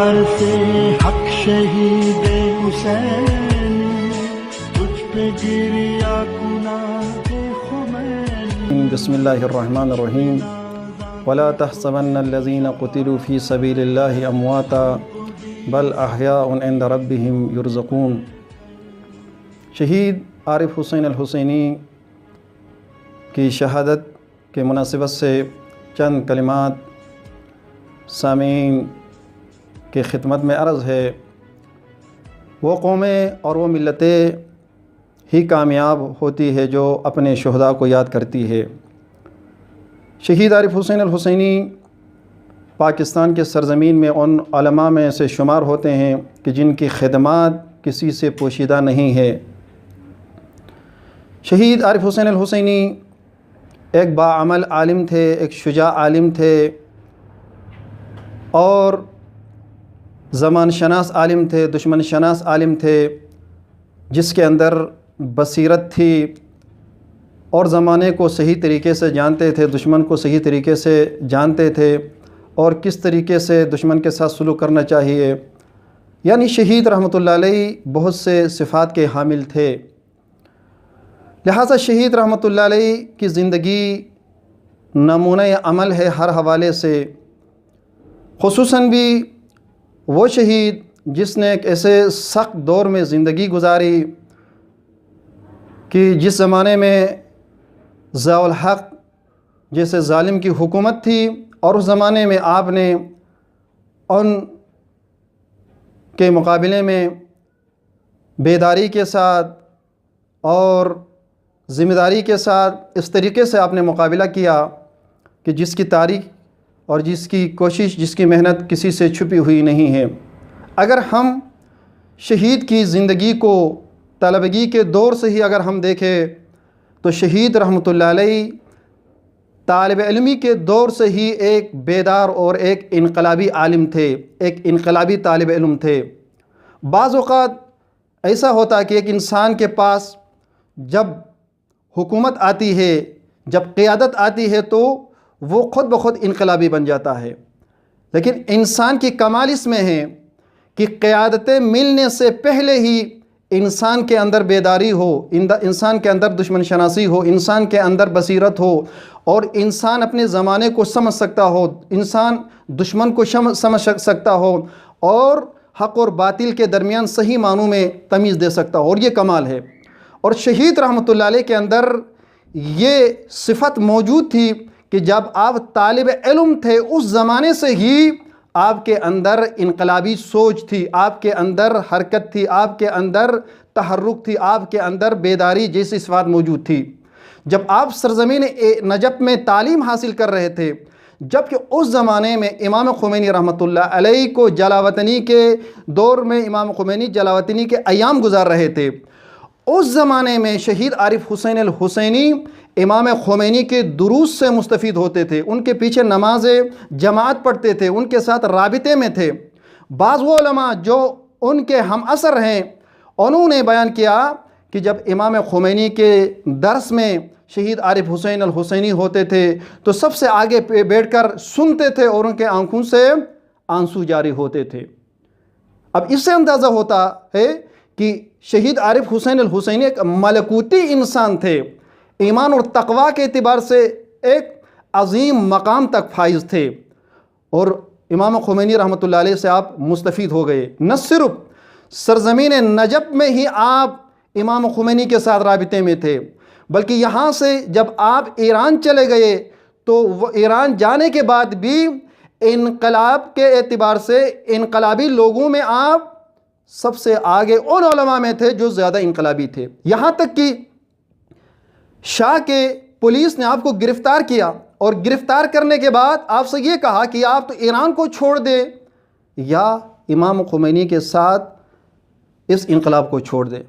عارف حق شہید حسین تجھ پہ گریا گناہ خمینی. بسم اللہ الرحمن الرحیم. ولا تحسبن الذین قتلوا فی سبیل اللہ امواتا بل احیاء عند ربهم یرزقون. شہید عارف حسین الحسینی کی شہادت کے مناسبت سے چند کلمات سامعین کی خدمت میں عرض ہے. وہ قومیں اور وہ ملتیں ہی کامیاب ہوتی ہے جو اپنے شہداء کو یاد کرتی ہے. شہید عارف حسین الحسینی پاکستان کے سرزمین میں ان علماء میں سے شمار ہوتے ہیں کہ جن کی خدمات کسی سے پوشیدہ نہیں ہے. شہید عارف حسین الحسینی ایک باعمل عالم تھے، ایک شجاع عالم تھے اور زمان شناس عالم تھے، دشمن شناس عالم تھے، جس کے اندر بصیرت تھی اور زمانے کو صحیح طریقے سے جانتے تھے، دشمن کو صحیح طریقے سے جانتے تھے اور کس طریقے سے دشمن کے ساتھ سلوک کرنا چاہیے. یعنی شہید رحمۃ اللہ علیہ بہت سے صفات کے حامل تھے. لہٰذا شہید رحمۃ اللہ علیہ کی زندگی نمونہ عمل ہے ہر حوالے سے، خصوصاً بھی وہ شہید جس نے ایک ایسے سخت دور میں زندگی گزاری کہ جس زمانے میں ضیاء الحق جیسے ظالم کی حکومت تھی اور اس زمانے میں آپ نے ان کے مقابلے میں بیداری کے ساتھ اور ذمہ داری کے ساتھ اس طریقے سے آپ نے مقابلہ کیا کہ جس کی تاریخ اور جس کی کوشش، جس کی محنت کسی سے چھپی ہوئی نہیں ہے. اگر ہم شہید کی زندگی کو طلبگی کے دور سے ہی اگر ہم دیکھیں تو شہید رحمۃ اللہ علیہ طالب علمی کے دور سے ہی ایک بیدار اور ایک انقلابی عالم تھے، ایک انقلابی طالب علم تھے. بعض اوقات ایسا ہوتا کہ ایک انسان کے پاس جب حکومت آتی ہے، جب قیادت آتی ہے تو وہ خود بخود انقلابی بن جاتا ہے، لیکن انسان کی کمال اس میں ہے کہ قیادتیں ملنے سے پہلے ہی انسان کے اندر بیداری ہو، انسان کے اندر دشمن شناسی ہو، انسان کے اندر بصیرت ہو اور انسان اپنے زمانے کو سمجھ سکتا ہو، انسان دشمن کو سمجھ سکتا ہو اور حق اور باطل کے درمیان صحیح معنوں میں تمیز دے سکتا ہو، اور یہ کمال ہے. اور شہید رحمۃ اللہ علیہ کے اندر یہ صفت موجود تھی کہ جب آپ طالب علم تھے اس زمانے سے ہی آپ کے اندر انقلابی سوچ تھی، آپ کے اندر حرکت تھی، آپ کے اندر تحرک تھی، آپ کے اندر بیداری جیسی صفات موجود تھی. جب آپ سرزمین نجف میں تعلیم حاصل کر رہے تھے، جبکہ اس زمانے میں امام خمینی رحمۃ اللہ علیہ کو جلاوطنی کے دور میں امام خمینی جلاوطنی کے ایام گزار رہے تھے، اس زمانے میں شہید عارف حسین الحسینی امام خمینی کے دروس سے مستفید ہوتے تھے، ان کے پیچھے نماز جماعت پڑھتے تھے، ان کے ساتھ رابطے میں تھے. بعض وہ علماء جو ان کے ہم اثر ہیں انہوں نے بیان کیا کہ جب امام خمینی کے درس میں شہید عارف حسین الحسینی ہوتے تھے تو سب سے آگے بیٹھ کر سنتے تھے اور ان کے آنکھوں سے آنسو جاری ہوتے تھے. اب اس سے اندازہ ہوتا ہے کہ شہید عارف حسین الحسینی ایک ملکوتی انسان تھے، ایمان اور تقوی کے اعتبار سے ایک عظیم مقام تک فائز تھے، اور امام خمینی رحمۃ اللہ علیہ سے آپ مستفید ہو گئے. نہ صرف سرزمین نجف میں ہی آپ امام خمینی کے ساتھ رابطے میں تھے، بلکہ یہاں سے جب آپ ایران چلے گئے تو وہ ایران جانے کے بعد بھی انقلاب کے اعتبار سے انقلابی لوگوں میں آپ سب سے آگے ان علماء میں تھے جو زیادہ انقلابی تھے. یہاں تک کہ شاہ کے پولیس نے آپ کو گرفتار کیا اور گرفتار کرنے کے بعد آپ سے یہ کہا کہ آپ تو ایران کو چھوڑ دیں یا امام خمینی کے ساتھ اس انقلاب کو چھوڑ دیں.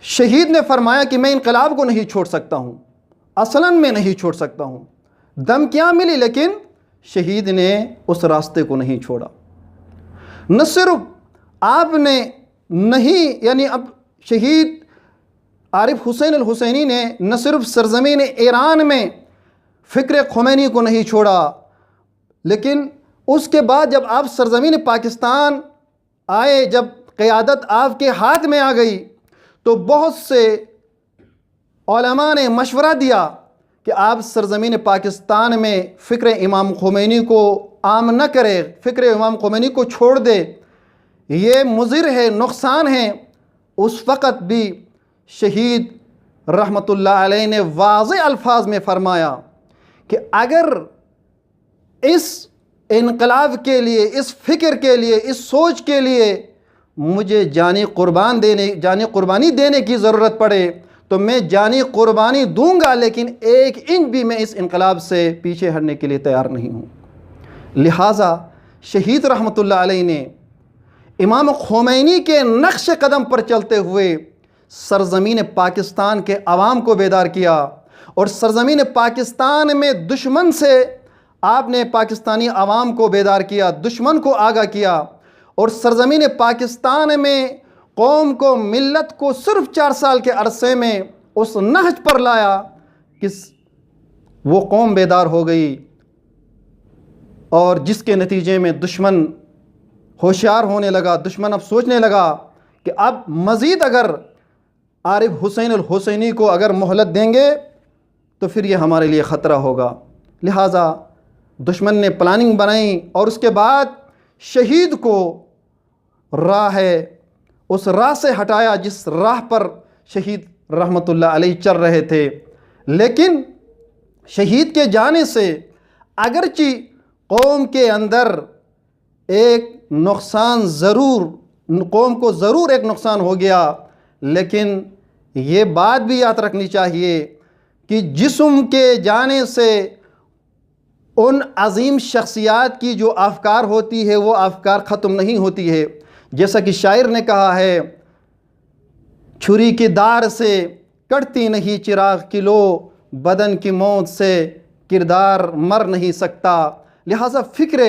شہید نے فرمایا کہ میں انقلاب کو نہیں چھوڑ سکتا ہوں، اصلاً میں نہیں چھوڑ سکتا ہوں. دم کیا ملی لیکن شہید نے اس راستے کو نہیں چھوڑا. نہ صرف آپ نے نہیں، یعنی اب شہید عارف حسین الحسینی نے نہ صرف سرزمین ایران میں فکر خمینی کو نہیں چھوڑا، لیکن اس کے بعد جب آپ سرزمین پاکستان آئے، جب قیادت آپ کے ہاتھ میں آ گئی، تو بہت سے علماء نے مشورہ دیا کہ آپ سرزمین پاکستان میں فکر امام خمینی کو عام نہ کرے، فکر امام خمینی کو چھوڑ دے، یہ مضر ہے، نقصان ہے۔ اس وقت بھی شہید رحمۃ اللہ علیہ نے واضح الفاظ میں فرمایا کہ اگر اس انقلاب کے لیے، اس فکر کے لیے، اس سوچ کے لیے مجھے جانی قربانی دینے کی ضرورت پڑے تو میں جانی قربانی دوں گا، لیکن ایک انچ بھی میں اس انقلاب سے پیچھے ہٹنے کے لیے تیار نہیں ہوں۔ لہٰذا شہید رحمۃ اللہ علیہ نے امام خمینی کے نقش قدم پر چلتے ہوئے سرزمین پاکستان کے عوام کو بیدار کیا، اور سرزمین پاکستان میں دشمن سے آپ نے پاکستانی عوام کو بیدار کیا، دشمن کو آگاہ کیا، اور سرزمین پاکستان میں قوم کو، ملت کو صرف 4 سال کے عرصے میں اس نہج پر لایا کہ وہ قوم بیدار ہو گئی، اور جس کے نتیجے میں دشمن ہوشیار ہونے لگا، دشمن اب سوچنے لگا کہ اب مزید اگر عارف حسین الحسینی کو اگر مہلت دیں گے تو پھر یہ ہمارے لیے خطرہ ہوگا۔ لہٰذا دشمن نے پلاننگ بنائی، اور اس کے بعد شہید کو اس راہ سے ہٹایا جس راہ پر شہید رحمۃ اللہ علیہ چل رہے تھے۔ لیکن شہید کے جانے سے اگرچہ قوم کے اندر ایک نقصان قوم کو ضرور ایک نقصان ہو گیا، لیکن یہ بات بھی یاد رکھنی چاہیے کہ جسم کے جانے سے ان عظیم شخصیات کی جو افکار ہوتی ہے وہ افکار ختم نہیں ہوتی ہے۔ جیسا کہ شاعر نے کہا ہے، چھری کی دار سے کٹتی نہیں چراغ کی لو، بدن کی موت سے کردار مر نہیں سکتا۔ لہٰذا فکر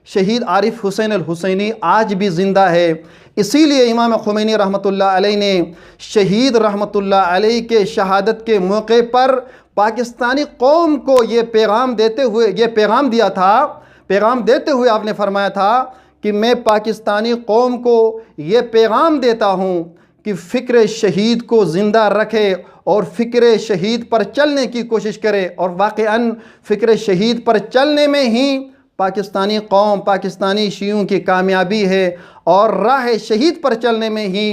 شہید عارف حسین الحسینی آج بھی زندہ ہے۔ اسی لیے امام خمینی رحمۃ اللہ علیہ نے شہید رحمۃ اللہ علیہ کے شہادت کے موقع پر پاکستانی قوم کو یہ پیغام دیتے ہوئے آپ نے فرمایا تھا کہ میں پاکستانی قوم کو یہ پیغام دیتا ہوں کہ فکر شہید کو زندہ رکھے اور فکر شہید پر چلنے کی کوشش کرے، اور واقعاً فکر شہید پر چلنے میں ہی پاکستانی قوم، پاکستانی شیعوں کی کامیابی ہے، اور راہ شہید پر چلنے میں ہی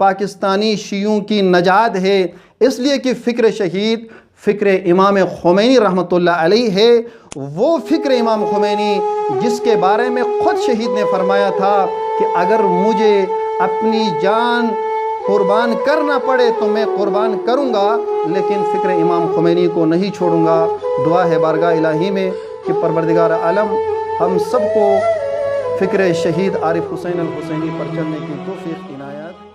پاکستانی شیعوں کی نجات ہے۔ اس لیے کہ فکر شہید فکر امام خمینی رحمۃ اللہ علیہ ہے، وہ فکر امام خمینی جس کے بارے میں خود شہید نے فرمایا تھا کہ اگر مجھے اپنی جان قربان کرنا پڑے تو میں قربان کروں گا، لیکن فکر امام خمینی کو نہیں چھوڑوں گا۔ دعا ہے بارگاہ الہی میں کہ پروردگار عالم ہم سب کو فکر شہید عارف حسین الحسینی پر چلنے کی توفیق عنایت